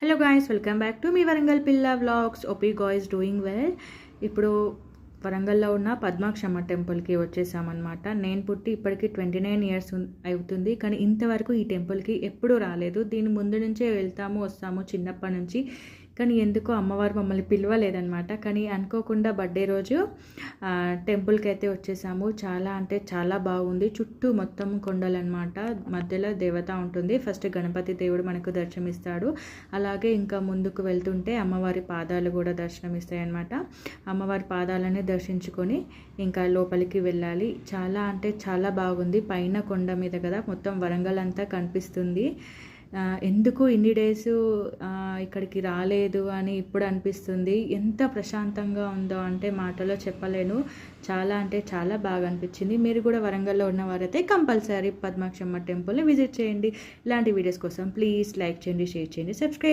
Hello guys, welcome back to మీ వరంగల్ పిల్ల vlogs. Hope guys doing well. ఇప్పుడు వరంగల్లో ఉన్న పద్మాక్షమ్మ టెంపుల్కి వచ్చేసామన్నమాట. నేను పుట్టి ఇప్పటికి 29 ఇయర్స్ అవుతుంది, కానీ ఇంతవరకు ఈ టెంపుల్కి ఎప్పుడూ రాలేదు. దీని ముందు నుంచే వెళ్తాము వస్తాము చిన్నప్పటి నుంచి, కానీ ఎందుకో అమ్మవారు మమ్మల్ని పిలవలేదన్నమాట. కానీ అనుకోకుండా బర్త్డే రోజు టెంపుల్కి అయితే వచ్చేసాము. చాలా అంటే చాలా బాగుంది. చుట్టూ మొత్తం కొండలు అనమాట, మధ్యలో దేవత ఉంటుంది. ఫస్ట్ గణపతి దేవుడు మనకు దర్శనమిస్తాడు. అలాగే ఇంకా ముందుకు వెళ్తుంటే అమ్మవారి పాదాలు కూడా దర్శనమిస్తాయి అన్నమాట. అమ్మవారి పాదాలని దర్శించుకొని ఇంకా లోపలికి వెళ్ళాలి. చాలా అంటే చాలా బాగుంది. పైన కొండ మీద కదా మొత్తం వరంగల్ అంతా కనిపిస్తుంది. ఎందుకు ఇన్ని డేస్ ఇక్కడికి రాలేదు అని ఇప్పుడు అనిపిస్తుంది. ఎంత ప్రశాంతంగా ఉందో అంటే మాటలో చెప్పలేను. చాలా అంటే చాలా బాగా అనిపించింది. మీరు కూడా వరంగల్లో ఉన్నవారైతే కంపల్సరీ పద్మాక్షమ్మ టెంపుల్ని విజిట్ చేయండి. ఇలాంటి వీడియోస్ కోసం ప్లీజ్ లైక్ చేయండి, షేర్ చేయండి, సబ్స్క్రైబ్